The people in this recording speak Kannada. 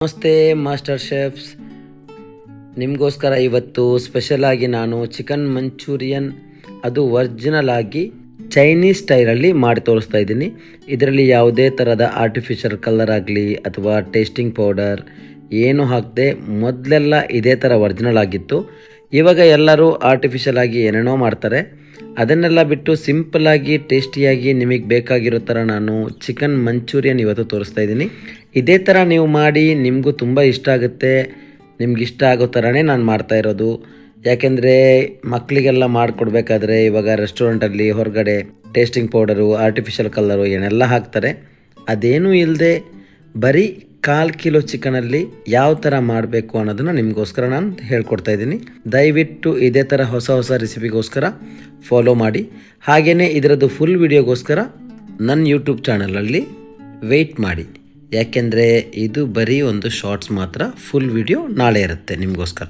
ನಮಸ್ತೆ ಮಾಸ್ಟರ್ ಶೆಫ್ಸ್, ನಿಮಗೋಸ್ಕರ ಇವತ್ತು ಸ್ಪೆಷಲ್ ಆಗಿ ನಾನು ಚಿಕನ್ ಮಂಚೂರಿಯನ್ ಅದು ಒರಿಜಿನಲ್ ಆಗಿ ಚೈನೀಸ್ ಸ್ಟೈಲಲ್ಲಿ ಮಾಡಿ ತೋರಿಸ್ತಾ ಇದ್ದೀನಿ. ಇದರಲ್ಲಿ ಯಾವುದೇ ಥರದ ಆರ್ಟಿಫಿಷಿಯಲ್ ಕಲರ್ ಆಗಲಿ ಅಥವಾ ಟೇಸ್ಟಿಂಗ್ ಪೌಡರ್ ಏನು ಹಾಕದೆ ಮೊದಲೆಲ್ಲ ಇದೇ ಥರ ಒರಿಜಿನಲ್ ಆಗಿತ್ತು. ಇವಾಗ ಎಲ್ಲರೂ ಆರ್ಟಿಫಿಷಿಯಲ್ ಆಗಿ ಏನೇನೋ ಮಾಡ್ತಾರೆ. ಅದನ್ನೆಲ್ಲ ಬಿಟ್ಟು ಸಿಂಪಲ್ಲಾಗಿ ಟೇಸ್ಟಿಯಾಗಿ ನಿಮಗೆ ಬೇಕಾಗಿರೋ ಥರ ನಾನು ಚಿಕನ್ ಮಂಚೂರಿಯನ್ ಇವತ್ತು ತೋರಿಸ್ತಾ ಇದ್ದೀನಿ. ಇದೇ ಥರ ನೀವು ಮಾಡಿ ನಿಮಗೂ ತುಂಬ ಇಷ್ಟ ಆಗುತ್ತೆ. ನಿಮ್ಗೆ ಇಷ್ಟ ಆಗೋ ಥರನೇ ನಾನು ಮಾಡ್ತಾ ಇರೋದು. ಯಾಕೆಂದರೆ ಮಕ್ಕಳಿಗೆಲ್ಲ ಮಾಡಿಕೊಡ್ಬೇಕಾದ್ರೆ ಇವಾಗ ರೆಸ್ಟೋರೆಂಟಲ್ಲಿ ಹೊರಗಡೆ ಟೇಸ್ಟಿಂಗ್ ಪೌಡರು, ಆರ್ಟಿಫಿಷಿಯಲ್ ಕಲರು ಏನೆಲ್ಲ ಹಾಕ್ತಾರೆ. ಅದೇನೂ ಇಲ್ಲದೆ ಬರೀ 1/4 ಕಿಲೋ ಚಿಕನಲ್ಲಿ ಯಾವ ಥರ ಮಾಡಬೇಕು ಅನ್ನೋದನ್ನು ನಿಮಗೋಸ್ಕರ ನಾನು ಹೇಳ್ಕೊಡ್ತಾ ಇದ್ದೀನಿ. ದಯವಿಟ್ಟು ಇದೇ ಥರ ಹೊಸ ರೆಸಿಪಿಗೋಸ್ಕರ ಫಾಲೋ ಮಾಡಿ. ಹಾಗೆಯೇ ಇದರದ್ದು ಫುಲ್ ವಿಡಿಯೋಗೋಸ್ಕರ ನನ್ನ ಯೂಟ್ಯೂಬ್ ಚಾನಲಲ್ಲಿ ವೆಯ್ಟ್ ಮಾಡಿ. ಯಾಕೆಂದರೆ ಇದು ಬರೀ ಒಂದು ಶಾರ್ಟ್ಸ್ ಮಾತ್ರ, ಫುಲ್ ವಿಡಿಯೋ ನಾಳೆ ಇರುತ್ತೆ ನಿಮಗೋಸ್ಕರ.